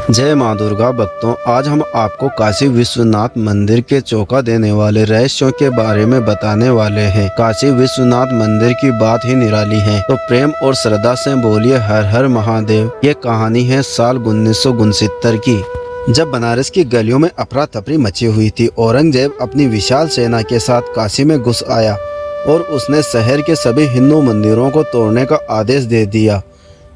जय माँ दुर्गा भक्तों, आज हम आपको काशी विश्वनाथ मंदिर के चौंका देने वाले रहस्यों के बारे में बताने वाले हैं। काशी विश्वनाथ मंदिर की बात ही निराली है, तो प्रेम और श्रद्धा से बोलिए हर हर महादेव। ये कहानी है साल 1969 की, जब बनारस की गलियों में अफरा तफरी मची हुई थी। औरंगजेब अपनी विशाल सेना के साथ काशी में घुस आया और उसने शहर के सभी हिंदू मंदिरों को तोड़ने का आदेश दे दिया।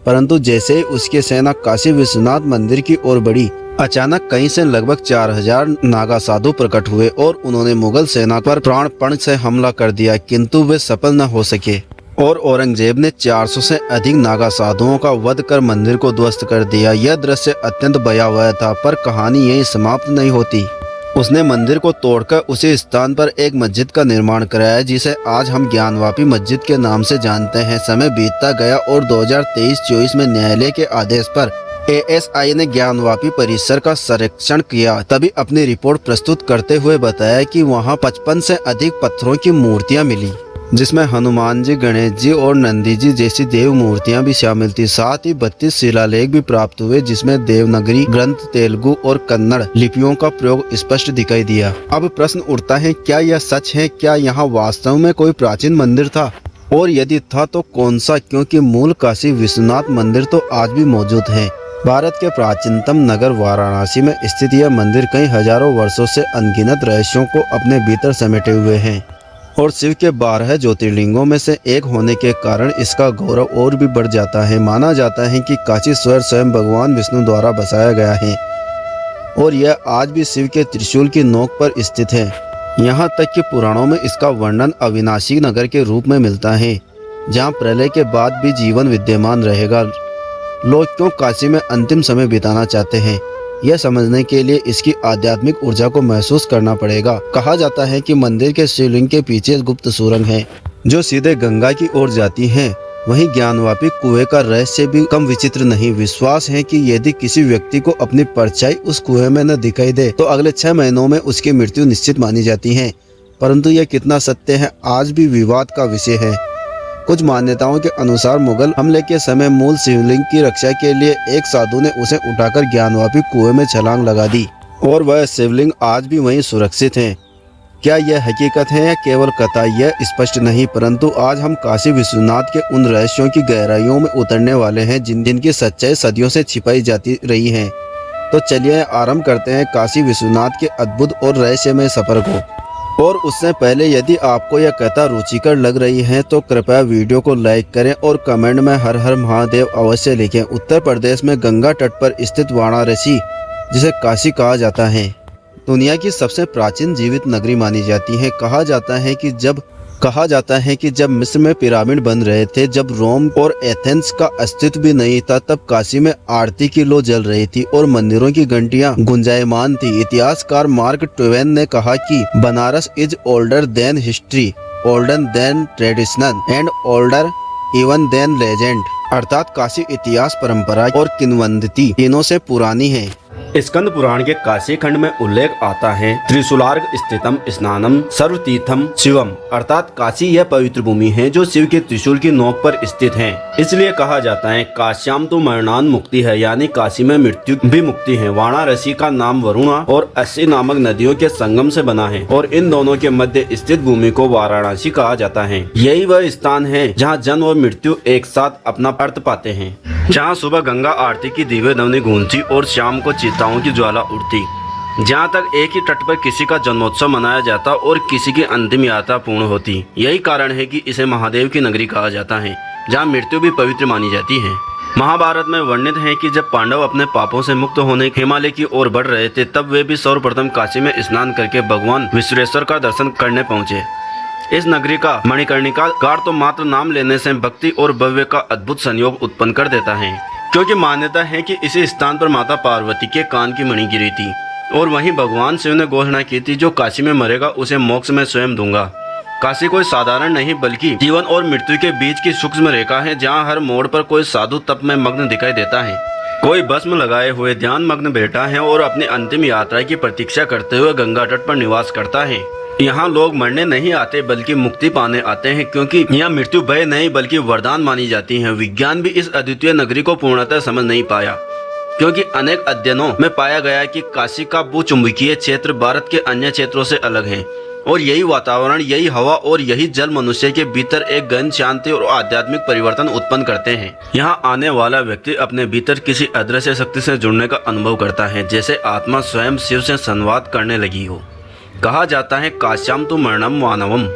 परंतु जैसे ही उसकी सेना काशी विश्वनाथ मंदिर की ओर बढ़ी, अचानक कहीं से लगभग 4000 नागा साधु प्रकट हुए और उन्होंने मुगल सेना पर प्राणपण से हमला कर दिया, किंतु वे सफल न हो सके और औरंगजेब ने 400 से अधिक नागा साधुओं का वध कर मंदिर को ध्वस्त कर दिया। यह दृश्य अत्यंत भयावह था, पर कहानी यही समाप्त नहीं होती। उसने मंदिर को तोड़कर उसी स्थान पर एक मस्जिद का निर्माण कराया, जिसे आज हम ज्ञानवापी मस्जिद के नाम से जानते हैं। समय बीतता गया और 2023-24 में न्यायालय के आदेश पर ASI ने ज्ञानवापी परिसर का सर्वेक्षण किया। तभी अपनी रिपोर्ट प्रस्तुत करते हुए बताया कि वहां 55 से अधिक पत्थरों की मूर्तियां मिली, जिसमें हनुमान जी, गणेश जी और नंदी जी जैसी देव मूर्तियां भी शामिल थी। साथ ही 32 शिलालेख भी प्राप्त हुए, जिसमें देवनागरी ग्रंथ, तेलुगु और कन्नड़ लिपियों का प्रयोग स्पष्ट दिखाई दिया। अब प्रश्न उठता है, क्या यह सच है? क्या यहाँ वास्तव में कोई प्राचीन मंदिर था, और यदि था तो कौन सा? क्योंकि मूल काशी विश्वनाथ मंदिर तो आज भी मौजूद है। भारत के प्राचीनतम नगर वाराणसी में स्थित यह मंदिर कई हजारों वर्षों से अनगिनत रहस्यों को अपने भीतर समेटे हुए है और शिव के 12 ज्योतिर्लिंगों में से एक होने के कारण इसका गौरव और भी बढ़ जाता है। माना जाता है कि काशी शहर स्वयं भगवान विष्णु द्वारा बसाया गया है और यह आज भी शिव के त्रिशूल की नोक पर स्थित है। यहाँ तक कि पुराणों में इसका वर्णन अविनाशी नगर के रूप में मिलता है, जहाँ प्रलय के बाद भी जीवन विद्यमान रहेगा। लोग क्यों काशी में अंतिम समय बिताना चाहते हैं, यह समझने के लिए इसकी आध्यात्मिक ऊर्जा को महसूस करना पड़ेगा। कहा जाता है कि मंदिर के शिवलिंग के पीछे गुप्त सुरंग है, जो सीधे गंगा की ओर जाती है। वहीं ज्ञानवापी कुएं का रहस्य भी कम विचित्र नहीं। विश्वास है कि यदि किसी व्यक्ति को अपनी परछाई उस कुएं में न दिखाई दे तो अगले 6 महीनों में उसकी मृत्यु निश्चित मानी जाती है। परंतु यह कितना सत्य है, आज भी विवाद का विषय है। कुछ मान्यताओं के अनुसार मुगल हमले के समय मूल शिवलिंग की रक्षा के लिए एक साधु ने उसे उठाकर ज्ञानवापी कुएं में छलांग लगा दी और वह शिवलिंग आज भी वहीं सुरक्षित है। क्या यह हकीकत है या केवल कथा, यह स्पष्ट नहीं, परंतु आज हम काशी विश्वनाथ के उन रहस्यों की गहराइयों में उतरने वाले हैं जिनकी सच्चाई सदियों से छिपाई जाती रही है। तो चलिए आरम्भ करते हैं काशी विश्वनाथ के अद्भुत और रहस्यमय सफर को। और उससे पहले यदि आपको यह कथा रुचिकर लग रही है तो कृपया वीडियो को लाइक करें और कमेंट में हर हर महादेव अवश्य लिखें। उत्तर प्रदेश में गंगा तट पर स्थित वाराणसी, जिसे काशी कहा जाता है, दुनिया की सबसे प्राचीन जीवित नगरी मानी जाती है। कहा जाता है कि जब मिस्र में पिरामिड बन रहे थे, जब रोम और एथेंस का अस्तित्व भी नहीं था, तब काशी में आरती की लो जल रही थी और मंदिरों की घंटियां गुंजायमान थी। इतिहासकार मार्क ट्वेन ने कहा कि Banaras is older than history, older than tradition and older even than legend, अर्थात काशी इतिहास, परंपरा और किंवदंती तीनों से पुरानी है। स्कंद पुराण के काशी खंड में उल्लेख आता है, त्रिशूलार्ग स्थितम स्नानम सर्वतीर्थम शिवम, अर्थात काशी यह पवित्र भूमि है जो शिव के त्रिशूल की नोक पर स्थित है। इसलिए कहा जाता है काश्याम तो मरणान मुक्ति है, यानी काशी में मृत्यु भी मुक्ति है। वाराणसी का नाम वरुणा और अस्सी नामक नदियों के संगम से बना है और इन दोनों के मध्य स्थित भूमि को वाराणसी कहा जाता है। यही वह स्थान है जहाँ जन्म और मृत्यु एक साथ अपना अर्थ पाते हैं, जहाँ सुबह गंगा आरती की दिव्य ध्वनि गूंजती और शाम को चिताओं की ज्वाला उड़ती, जहाँ तक एक ही तट पर किसी का जन्मोत्सव मनाया जाता और किसी की अंतिम यात्रा पूर्ण होती। यही कारण है कि इसे महादेव की नगरी कहा जाता है, जहाँ मृत्यु भी पवित्र मानी जाती है। महाभारत में वर्णित है कि जब पांडव अपने पापों से मुक्त होने हिमालय की ओर बढ़ रहे थे, तब वे भी सर्वप्रथम काशी में स्नान करके भगवान विश्वेश्वर का दर्शन करने पहुँचे। इस नगरी का मणिकर्णिका घाट तो मात्र नाम लेने से भक्ति और भव्य का अद्भुत संयोग उत्पन्न कर देता है, क्योंकि मान्यता है कि इसी स्थान पर माता पार्वती के कान की मणि गिरी थी और वहीं भगवान शिव ने घोषणा की थी, जो काशी में मरेगा उसे मोक्ष में स्वयं दूंगा। काशी कोई साधारण नहीं बल्कि जीवन और मृत्यु के बीच की सूक्ष्म रेखा है, जहाँ हर मोड़ पर कोई साधु तप में मग्न दिखाई देता है, कोई भस्म लगाए हुए ध्यान मग्न बैठा है और अपनी अंतिम यात्रा की प्रतीक्षा करते हुए गंगा तट पर निवास करता है। यहाँ लोग मरने नहीं आते बल्कि मुक्ति पाने आते हैं, क्योंकि यहाँ मृत्यु भय नहीं बल्कि वरदान मानी जाती है। विज्ञान भी इस अद्वितीय नगरी को पूर्णतः समझ नहीं पाया, क्योंकि अनेक अध्ययनों में पाया गया कि काशी का भूचुंबकीय क्षेत्र भारत के अन्य क्षेत्रों से अलग है और यही वातावरण, यही हवा और यही जल मनुष्य के भीतर एक गहन शांति और आध्यात्मिक परिवर्तन उत्पन्न करते हैं। यहाँ आने वाला व्यक्ति अपने भीतर किसी अदृश्य शक्ति से जुड़ने का अनुभव करता है, जैसे आत्मा स्वयं शिव से संवाद करने लगी हो। कहा जाता है काश्याम तु मरणम मानवम,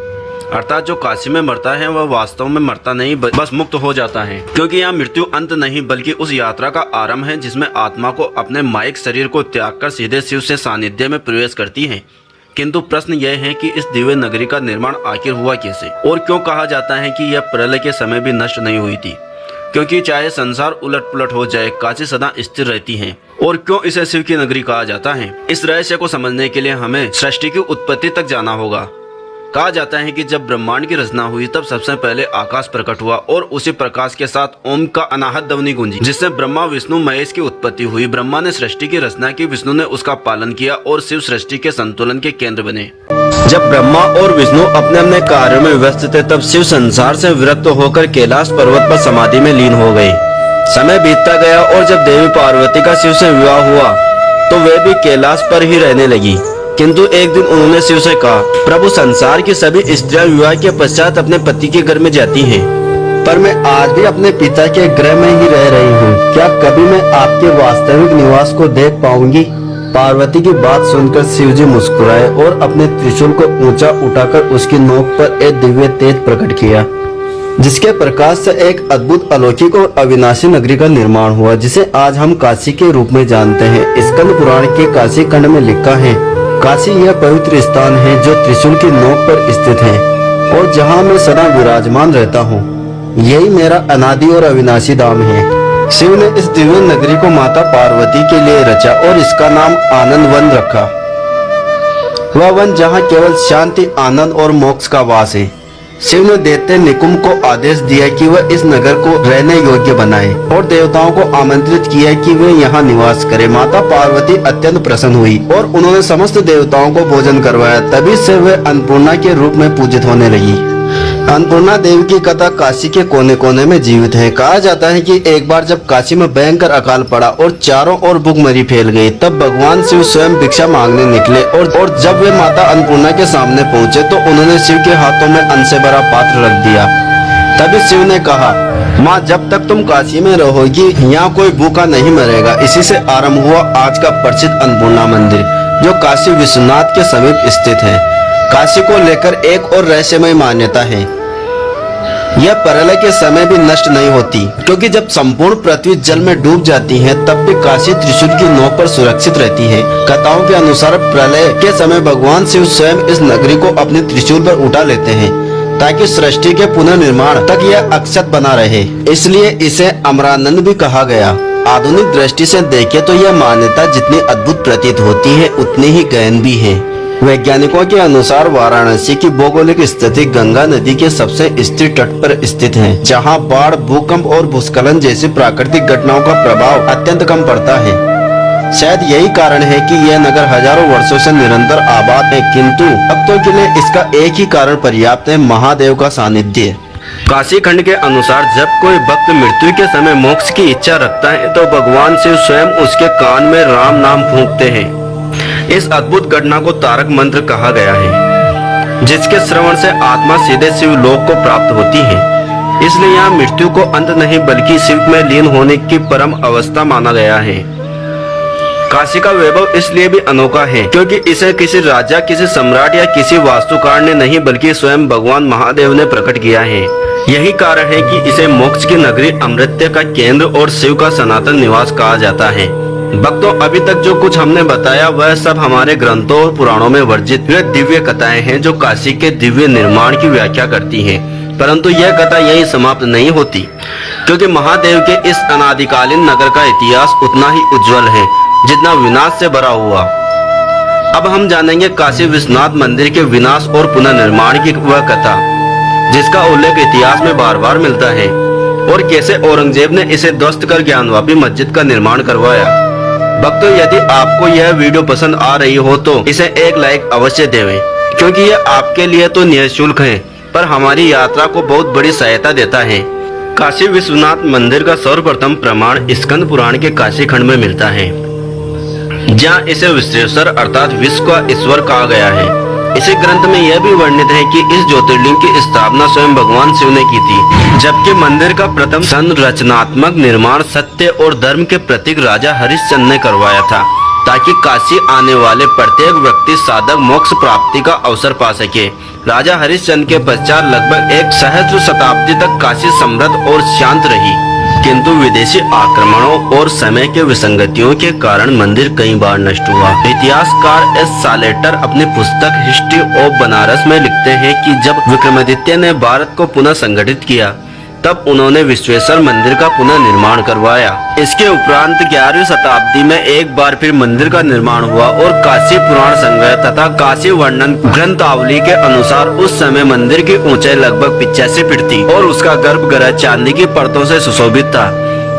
अर्थात जो काशी में मरता है वह वास्तव में मरता नहीं, बस मुक्त हो जाता है। क्योंकि यहाँ मृत्यु अंत नहीं बल्कि उस यात्रा का आरंभ है जिसमें आत्मा को अपने माइक शरीर को त्याग कर सीधे शिव से सानिध्य में प्रवेश करती है। किंतु प्रश्न यह है कि इस दिव्य नगरी का निर्माण आखिर हुआ कैसे और क्यों कहा जाता है कि यह प्रलय के समय भी नष्ट नहीं हुई थी। क्योंकि चाहे संसार उलट पुलट हो जाए, काशी सदा स्थिर रहती है। और क्यों इसे शिव की नगरी कहा जाता है, इस रहस्य को समझने के लिए हमें सृष्टि की उत्पत्ति तक जाना होगा। कहा जाता है कि जब ब्रह्मांड की रचना हुई तब सबसे पहले आकाश प्रकट हुआ और उसी प्रकाश के साथ ओम का अनाहत ध्वनि गूंजी, जिससे ब्रह्मा विष्णु महेश की उत्पत्ति हुई। ब्रह्मा ने सृष्टि की रचना की, विष्णु ने उसका पालन किया और शिव सृष्टि के संतुलन के केंद्र बने। जब ब्रह्मा और विष्णु अपने अपने कार्यों में व्यस्त थे तब शिव संसार से विरक्त होकर कैलाश पर्वत पर समाधि में लीन हो गए। समय बीतता गया और जब देवी पार्वती का शिव से विवाह हुआ तो वे भी कैलाश पर ही रहने लगी। किंतु एक दिन उन्होंने शिव से कहा, प्रभु संसार की सभी स्त्रियां विवाह के पश्चात अपने पति के घर में जाती हैं, पर मैं आज भी अपने पिता के गृह में ही रह रही हूँ। क्या कभी मैं आपके वास्तविक निवास को देख पाऊंगी? पार्वती की बात सुनकर शिवजी मुस्कुराए और अपने त्रिशूल को ऊंचा उठाकर उसकी नोक पर एक दिव्य तेज प्रकट किया, जिसके प्रकाश से एक अद्भुत अलौकिक और अविनाशी नगरी का निर्माण हुआ, जिसे आज हम काशी के रूप में जानते हैं। स्कंद पुराण के काशी खंड में लिखा है, काशी यह पवित्र स्थान है जो त्रिशूल की नोक पर स्थित है और जहाँ मैं सदा विराजमान रहता हूँ। यही मेरा अनादि और अविनाशी धाम है। शिव ने इस दिव्य नगरी को माता पार्वती के लिए रचा और इसका नाम आनंद वन रखा। वह वन जहाँ केवल शांति, आनंद और मोक्ष का वास है। शिव ने दैत्य निकुंभ को आदेश दिया कि वह इस नगर को रहने योग्य बनाए और देवताओं को आमंत्रित किया कि वे यहाँ निवास करें। माता पार्वती अत्यंत प्रसन्न हुई और उन्होंने समस्त देवताओं को भोजन करवाया। तभी से वे अन्नपूर्णा के रूप में पूजित होने लगी। अन्नपूर्णा देवी की कथा काशी के कोने कोने में जीवित है। कहा जाता है कि एक बार जब काशी में भयंकर अकाल पड़ा और चारों ओर भूखमरी फैल गई, तब भगवान शिव स्वयं भिक्षा मांगने निकले और जब वे माता अन्नपूर्णा के सामने पहुंचे तो उन्होंने शिव के हाथों में अन्न से भरा पात्र रख दिया। तभी शिव ने कहा, माँ, जब तक तुम काशी में रहोगी यहाँ कोई भूखा नहीं मरेगा। इसी से आरंभ हुआ आज का प्रसिद्ध अन्नपूर्णा मंदिर, जो काशी विश्वनाथ के समीप स्थित है। काशी को लेकर एक और रहस्यमय मान्यता है। यह प्रलय के समय भी नष्ट नहीं होती, क्योंकि जब संपूर्ण पृथ्वी जल में डूब जाती है तब भी काशी त्रिशूल की नोक पर सुरक्षित रहती है। कथाओं के अनुसार प्रलय के समय भगवान शिव स्वयं इस नगरी को अपने त्रिशूल पर उठा लेते हैं ताकि सृष्टि के पुनर्निर्माण तक यह अक्षत बना रहे। इसलिए इसे अमरानंद भी कहा गया। आधुनिक दृष्टि से देखें तो यह मान्यता जितनी अद्भुत प्रतीत होती है उतनी ही गहन भी है। वैज्ञानिकों के अनुसार वाराणसी की भौगोलिक स्थिति गंगा नदी के सबसे स्थिर तट पर स्थित है, जहां बाढ़, भूकंप और भूस्खलन जैसी प्राकृतिक घटनाओं का प्रभाव अत्यंत कम पड़ता है। शायद यही कारण है कि यह नगर हजारों वर्षों से निरंतर आबाद है, किंतु भक्तों के लिए इसका एक ही कारण पर्याप्त है, महादेव का सानिध्य। काशी खंड के अनुसार जब कोई भक्त मृत्यु के समय मोक्ष की इच्छा रखता है तो भगवान शिव स्वयं उसके कान में राम नाम फूंकते हैं। इस अद्भुत घटना को तारक मंत्र कहा गया है, जिसके श्रवण से आत्मा सीधे शिव लोक को प्राप्त होती है। इसलिए यहाँ मृत्यु को अंत नहीं बल्कि शिव में लीन होने की परम अवस्था माना गया है। काशी का वैभव इसलिए भी अनोखा है क्योंकि इसे किसी राजा, किसी सम्राट या किसी वास्तुकार ने नहीं बल्कि स्वयं भगवान महादेव ने प्रकट किया है। यही कारण है कि इसे मोक्ष की नगरी, अमृत्य का केंद्र और शिव का सनातन निवास कहा जाता है। भक्तों, अभी तक जो कुछ हमने बताया वह सब हमारे ग्रंथों और पुराणों में वर्जित वे दिव्य कथाएं हैं जो काशी के दिव्य निर्माण की व्याख्या करती हैं। परंतु यह कथा यही समाप्त नहीं होती, क्योंकि महादेव के इस अनादिकालीन नगर का इतिहास उतना ही उज्जवल है जितना विनाश से भरा हुआ। अब हम जानेंगे काशी विश्वनाथ मंदिर के विनाश और पुनर्निर्माण की वह कथा जिसका उल्लेख इतिहास में बार बार मिलता है, और कैसे औरंगजेब ने इसे ध्वस्त कर ज्ञानवापी मस्जिद का निर्माण करवाया। भक्तों, यदि आपको यह वीडियो पसंद आ रही हो तो इसे एक लाइक अवश्य देवें, क्योंकि यह आपके लिए तो निःशुल्क है पर हमारी यात्रा को बहुत बड़ी सहायता देता है। काशी विश्वनाथ मंदिर का सर्वप्रथम प्रमाण स्कंद पुराण के काशी खंड में मिलता है, जहाँ इसे विश्वेश्वर अर्थात विश्व का ईश्वर कहा गया है। इसी ग्रंथ में यह भी वर्णित है कि इस ज्योतिर्लिंग की स्थापना स्वयं भगवान शिव ने की थी, जबकि मंदिर का प्रथम संरचनात्मक निर्माण सत्य और धर्म के प्रतीक राजा हरिश्चंद्र ने करवाया था, ताकि काशी आने वाले प्रत्येक व्यक्ति साधक मोक्ष प्राप्ति का अवसर पा सके। राजा हरिश्चंद्र के पश्चात लगभग 1 सहस्त्र शताब्दी तक काशी समृद्ध और शांत रही, किंतु विदेशी आक्रमणों और समय के विसंगतियों के कारण मंदिर कई बार नष्ट हुआ। इतिहासकार एस सालेटर अपनी पुस्तक हिस्ट्री ऑफ बनारस में लिखते हैं कि जब विक्रमादित्य ने भारत को पुनः संगठित किया, तब उन्होंने विश्वेश्वर मंदिर का पुनः निर्माण करवाया। इसके उपरांत 11वीं शताब्दी में एक बार फिर मंदिर का निर्माण हुआ और काशी पुराण संग्रह तथा काशी वर्णन ग्रंथावली के अनुसार उस समय मंदिर की ऊंचाई लगभग 85 फीट थी और उसका गर्भगृह चांदी की परतों से सुशोभित था,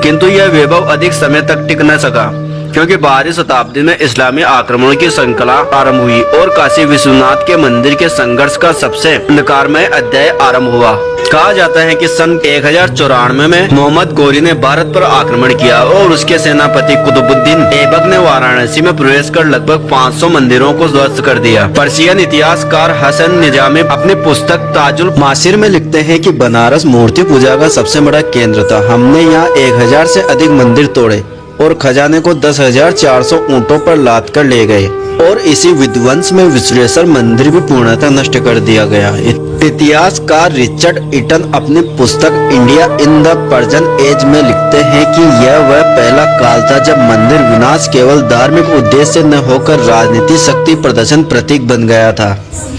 किंतु यह वैभव अधिक समय तक टिक न सका, क्योंकि 12वीं शताब्दी में इस्लामी आक्रमण की श्रृंखला आरंभ हुई और काशी विश्वनाथ के मंदिर के संघर्ष का सबसे नकारमय अध्याय आरंभ हुआ। कहा जाता है कि सन 1094 में मोहम्मद गोरी ने भारत पर आक्रमण किया और उसके सेनापति कुतुबुद्दीन ऐबक ने वाराणसी में प्रवेश कर लगभग 500 मंदिरों को ध्वस्त कर दिया। पर्शियन इतिहासकार हसन निजामी अपनी पुस्तक ताजुल मासिर में लिखते हैं कि बनारस मूर्ति पूजा का सबसे बड़ा केंद्र था। हमने यहाँ 1000 से अधिक मंदिर तोड़े और खजाने को 10,400 ऊंटों पर लाद कर ले गए और इसी विध्वंस में विश्वेश्वर मंदिर भी पूर्णतः नष्ट कर दिया गया। इतिहासकार रिचर्ड ईटन अपनी पुस्तक India in the Persian age में लिखते हैं कि यह वह पहला काल था जब मंदिर विनाश केवल धार्मिक उद्देश्य न होकर राजनीतिक शक्ति प्रदर्शन प्रतीक बन गया था।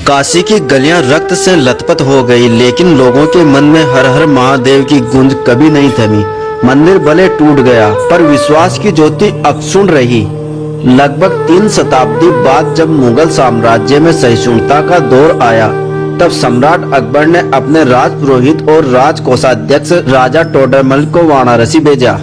काशी की गलियां रक्त से लथपथ हो गई, लेकिन लोगों के मन में हर हर महादेव की गूंज कभी नहीं थमी। मंदिर भले टूट गया, पर विश्वास की ज्योति अक्षुण्ण रही। लगभग 3 शताब्दी बाद जब मुगल साम्राज्य में सहिष्णुता का दौर आया, तब सम्राट अकबर ने अपने राजपुरोहित और राजकोषाध्यक्ष राजा टोडरमल को वाराणसी भेजा।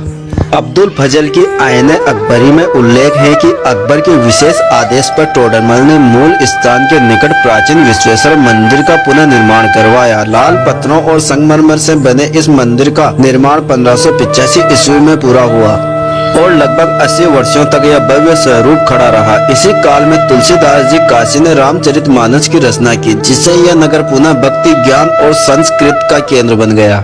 अब्दुल फजल की आईने अकबरी में उल्लेख है कि अकबर के विशेष आदेश पर टोडरमल ने मूल स्थान के निकट प्राचीन विश्वेश्वर मंदिर का पुनः निर्माण करवाया। लाल पत्थरों और संगमरमर से बने इस मंदिर का निर्माण 1585 ईस्वी में पूरा हुआ और लगभग 80 वर्षों तक यह भव्य स्वरूप खड़ा रहा। इसी काल में तुलसीदास जी काशी ने रामचरितमानस की रचना की, जिससे यह नगर पुनः भक्ति, ज्ञान और संस्कृत का केंद्र बन गया।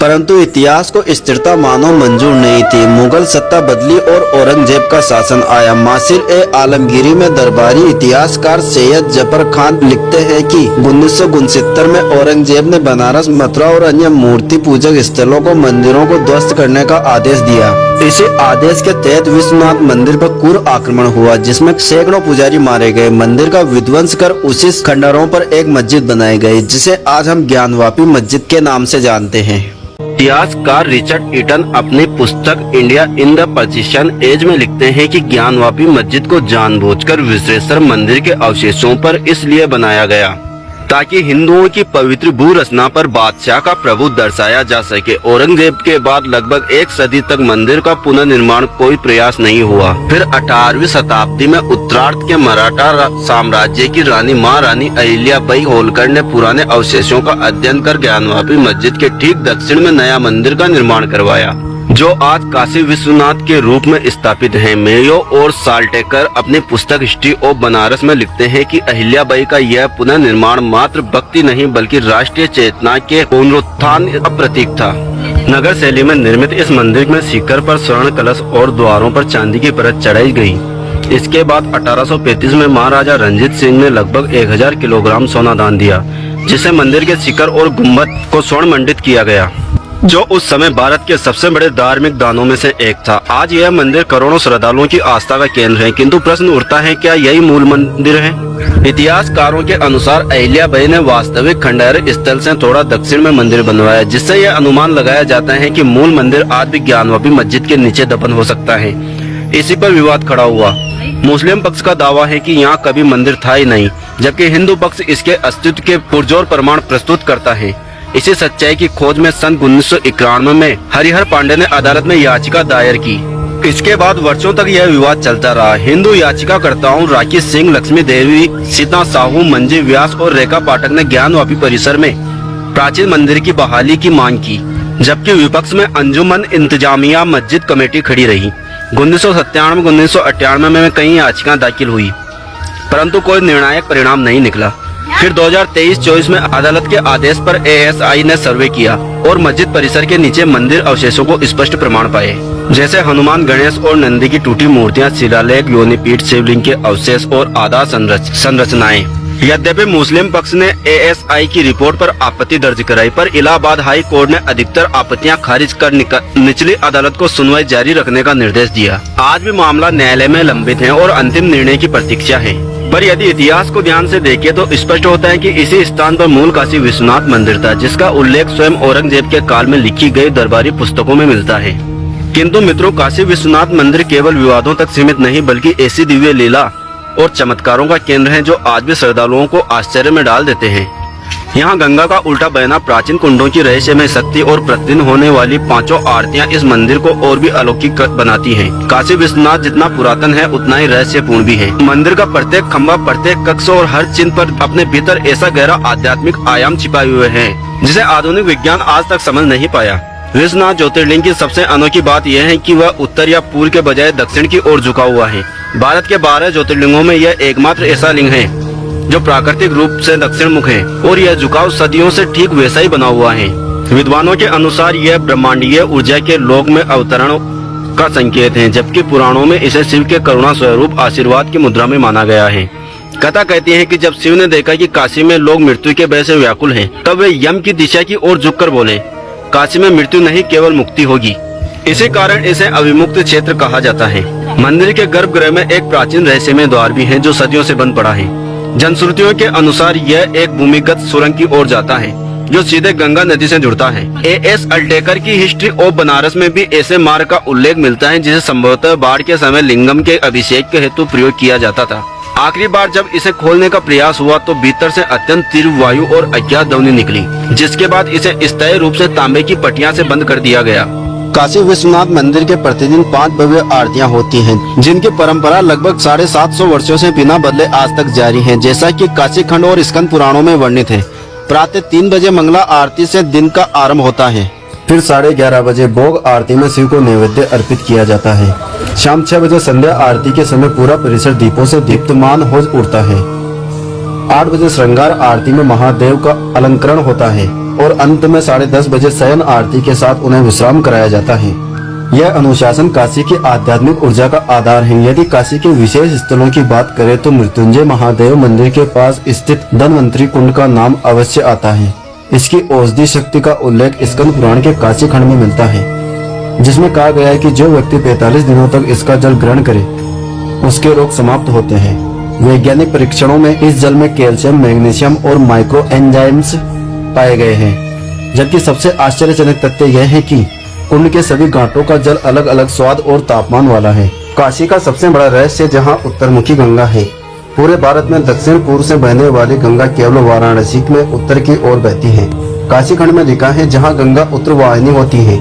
परंतु इतिहास को स्थिरता मानो मंजूर नहीं थी। मुगल सत्ता बदली और औरंगजेब का शासन आया। मासिर ए आलमगीरी में दरबारी इतिहासकार सैयद जफर खान लिखते हैं कि 1969 में औरंगजेब ने बनारस, मथुरा और अन्य मूर्ति पूजक स्थलों को, मंदिरों को ध्वस्त करने का आदेश दिया। इसी आदेश के तहत विश्वनाथ मंदिर पर क्रूर आक्रमण हुआ, जिसमें सैकड़ों पुजारी मारे गए। मंदिर का विध्वंस कर उसी खंडहरों पर एक मस्जिद बनाई गई, जिसे आज हम ज्ञानवापी मस्जिद के नाम से जानते हैं। इतिहासकार रिचर्ड ईटन अपनी पुस्तक India in the Persian age में लिखते हैं कि ज्ञानवापी मस्जिद को जानबूझकर विश्वेश्वर मंदिर के अवशेषों पर इसलिए बनाया गया ताकि हिंदुओं की पवित्र भू रचना पर बादशाह का प्रभुत्व दर्शाया जा सके। औरंगजेब के बाद लगभग 1 सदी तक मंदिर का पुनर्निर्माण कोई प्रयास नहीं हुआ। फिर 18वीं शताब्दी में उत्तरार्ध के मराठा साम्राज्य की रानी महारानी अहिल्याबाई होलकर ने पुराने अवशेषों का अध्ययन कर ज्ञानवापी मस्जिद के ठीक दक्षिण में नया मंदिर का निर्माण करवाया, जो आज काशी विश्वनाथ के रूप में स्थापित है। मेयो और साल्टेकर अपनी पुस्तक हिस्ट्री ऑफ बनारस में लिखते हैं कि अहिल्याबाई का यह पुनर्निर्माण मात्र भक्ति नहीं बल्कि राष्ट्रीय चेतना के पुनरुत्थान का प्रतीक था। नगर शैली में निर्मित इस मंदिर में शिखर पर स्वर्ण कलश और द्वारों पर चांदी की परत चढ़ाई गई। इसके बाद 1835 में महाराजा रंजीत सिंह ने लगभग 1000 किलोग्राम सोना दान दिया, जिसे मंदिर के शिखर और गुम्बद को स्वर्ण मंडित किया गया, जो उस समय भारत के सबसे बड़े धार्मिक दानों में से एक था। आज यह मंदिर करोड़ों श्रद्धालुओं की आस्था का केंद्र है, किंतु प्रश्न उठता है, क्या यही मूल मंदिर है? इतिहासकारों के अनुसार अहिल्याबाई ने वास्तविक खंडहर स्थल से थोड़ा दक्षिण में मंदिर बनवाया, जिससे यह अनुमान लगाया जाता है कि मूल मंदिर आज भी ज्ञानवापी मस्जिद के नीचे दफन हो सकता है। इसी पर विवाद खड़ा हुआ। मुस्लिम पक्ष का दावा है कि यहाँ कभी मंदिर था ही नहीं, जबकि हिंदू पक्ष इसके अस्तित्व के पुरजोर प्रमाण प्रस्तुत करता है। इसी सच्चाई की खोज में सन 1991 में हरिहर पांडे ने अदालत में याचिका दायर की। इसके बाद वर्षों तक यह विवाद चलता रहा। हिंदू याचिकाकर्ताओं राकेश सिंह, लक्ष्मी देवी, सीता साहू, मंजी व्यास और रेखा पाठक ने ज्ञानवापी परिसर में प्राचीन मंदिर की बहाली की मांग की। जबकि विपक्ष में अंजुमन इंतजामिया मस्जिद कमेटी खड़ी रही। 1997-1998 में कई याचिकाएं दाखिल हुई, परंतु कोई निर्णायक परिणाम नहीं निकला। फिर 2023-24 में अदालत के आदेश पर ASI ने सर्वे किया और मस्जिद परिसर के नीचे मंदिर अवशेषों को स्पष्ट प्रमाण पाए, जैसे हनुमान, गणेश और नंदी की टूटी मूर्तियां, शिलालेख, योनिपीठ, शिवलिंग के अवशेष और आधार संरचनाएं। यद्यपि मुस्लिम पक्ष ने ASI की रिपोर्ट पर आपत्ति दर्ज कराई, पर इलाहाबाद हाई कोर्ट ने अधिकतर आपत्तियां खारिज कर निचली अदालत को सुनवाई जारी रखने का निर्देश दिया। आज भी मामला न्यायालय में लंबित है और अंतिम निर्णय की प्रतीक्षा है। पर यदि इतिहास को ध्यान से देखें तो स्पष्ट होता है कि इसी स्थान पर मूल काशी विश्वनाथ मंदिर था, जिसका उल्लेख स्वयं औरंगजेब के काल में लिखी गई दरबारी पुस्तकों में मिलता है। किंतु मित्रों, काशी विश्वनाथ मंदिर केवल विवादों तक सीमित नहीं, बल्कि ऐसी दिव्य लीला और चमत्कारों का केंद्र है जो आज भी श्रद्धालुओं को आश्चर्य में डाल देते हैं। यहाँ गंगा का उल्टा बहना, प्राचीन कुंडों की रहस्यमय शक्ति और प्रतिदिन होने वाली 5 आरतियां इस मंदिर को और भी अलौकिक बनाती हैं। काशी विश्वनाथ जितना पुरातन है उतना ही रहस्यपूर्ण भी है। मंदिर का प्रत्येक खंभा, प्रत्येक कक्ष और हर चिन्ह पर अपने भीतर ऐसा गहरा आध्यात्मिक आयाम छिपाए हुए हैं जिसे आधुनिक विज्ञान आज तक समझ नहीं पाया। विश्वनाथ ज्योतिर्लिंग की सबसे अनोखी बात यह है कि वह उत्तर या पूर्व के बजाय दक्षिण की ओर झुका हुआ है। भारत के 12 ज्योतिर्लिंगों में यह एकमात्र ऐसा लिंग है जो प्राकृतिक रूप से दक्षिण मुख है और यह झुकाव सदियों से ठीक वैसा ही बना हुआ है। विद्वानों के अनुसार यह ब्रह्मांडीय ऊर्जा के लोक में अवतरण का संकेत है, जबकि पुराणों में इसे शिव के करुणा स्वरूप आशीर्वाद की मुद्रा में माना गया है। कथा कहती है कि जब शिव ने देखा कि काशी में लोग मृत्यु के भय से व्याकुल हैं, तब वे यम की दिशा की ओर झुककर बोले, काशी में मृत्यु नहीं केवल मुक्ति होगी। इसी कारण इसे अविमुक्त क्षेत्र कहा जाता है। मंदिर के गर्भगृह में एक प्राचीन रहस्यमय द्वार भी है जो सदियों से बंद पड़ा है। जनश्रुतियों के अनुसार यह एक भूमिगत सुरंग की ओर जाता है जो सीधे गंगा नदी से जुड़ता है। A.S. अल्टेकर की हिस्ट्री ऑफ बनारस में भी ऐसे मार्ग का उल्लेख मिलता है जिसे संभवतः बाढ़ के समय लिंगम के अभिषेक के हेतु प्रयोग किया जाता था। आखिरी बार जब इसे खोलने का प्रयास हुआ तो भीतर से अत्यंत तीव्र वायु और अज्ञात ध्वनि निकली, जिसके बाद इसे स्थायी रूप से तांबे की पट्टियां से बंद कर दिया गया। काशी विश्वनाथ मंदिर के प्रतिदिन 5 भव्य आरतियां होती हैं, जिनकी परंपरा लगभग 750 वर्षों से बिना बदले आज तक जारी है, जैसा कि काशी खंड और स्कंद पुराणों में वर्णित है। प्रातः 3 बजे मंगला आरती से दिन का आरंभ होता है। फिर 11:30 बजे भोग आरती में शिव को नैवेद्य अर्पित किया जाता है। शाम 6 बजे संध्या आरती के समय पूरा परिसर दीपों से दीप्तमान हो उठता है। 8 बजे श्रृंगार आरती में महादेव का अलंकरण होता है और अंत में 10:30 बजे शयन आरती के साथ उन्हें विश्राम कराया जाता है। यह अनुशासन काशी की आध्यात्मिक ऊर्जा का आधार है। यदि काशी के विशेष स्थलों की बात करें तो मृत्युंजय महादेव मंदिर के पास स्थित धन्वंतरी कुंड का नाम अवश्य आता है। इसकी औषधि शक्ति का उल्लेख स्कंद पुराण के काशी खंड में मिलता है, जिसमें कहा गया है कि जो व्यक्ति 45 दिनों तक इसका जल ग्रहण करे उसके रोग समाप्त होते हैं। वैज्ञानिक परीक्षणों में इस जल में कैल्शियम, मैग्नीशियम और माइक्रो एंजाइम्स पाए गए हैं। जबकि सबसे आश्चर्यजनक तथ्य यह है कि कुंड के सभी घाटों का जल अलग अलग स्वाद और तापमान वाला है। काशी का सबसे बड़ा रहस्य जहाँ उत्तरमुखी गंगा है। पूरे भारत में दक्षिण पूर्व से बहने वाली गंगा केवल वाराणसी में उत्तर की ओर बहती है। काशी खंड में लिखा है जहाँ गंगा उत्तर वाहिनी होती है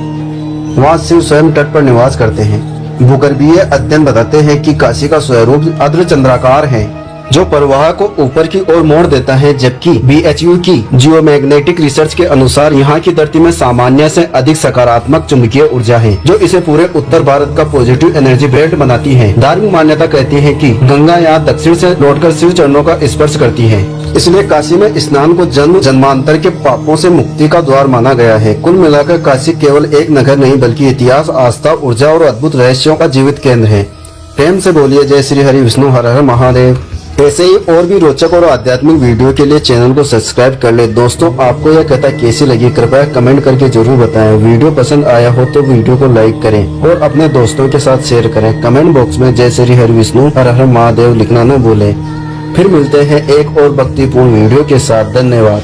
वहाँ शिव स्वयं तट पर निवास करते हैं। भूगर्भीय अध्ययन बताते हैं कि काशी का स्वरूप अर्धचंद्राकार है जो प्रवाह को ऊपर की ओर मोड़ देता है, जबकि BHU की जियोमैग्नेटिक रिसर्च के अनुसार यहाँ की धरती में सामान्य से अधिक सकारात्मक चुंबकीय ऊर्जा है जो इसे पूरे उत्तर भारत का पॉजिटिव एनर्जी बेल्ट बनाती है। धार्मिक मान्यता कहती है कि गंगा यहाँ दक्षिण से लौटकर शिव चरणों का स्पर्श करती है, इसलिए काशी में स्नान को जन्म जन्मांतर के पापों से मुक्ति का द्वार माना गया है। कुल मिलाकर काशी केवल एक नगर नहीं बल्कि इतिहास, आस्था, ऊर्जा और अद्भुत रहस्यों का जीवित केंद्र है। प्रेम से बोलिए जय श्री हरि विष्णु, हर हर महादेव। ऐसे ही और भी रोचक और आध्यात्मिक वीडियो के लिए चैनल को सब्सक्राइब कर ले। दोस्तों, आपको यह कथा कैसी लगी कृपया कमेंट करके जरूर बताएं। वीडियो पसंद आया हो तो वीडियो को लाइक करें और अपने दोस्तों के साथ शेयर करें। कमेंट बॉक्स में जय श्री हरि विष्णु, हर हर महादेव लिखना न भूलें। फिर मिलते हैं एक और भक्तिपूर्ण वीडियो के साथ। धन्यवाद।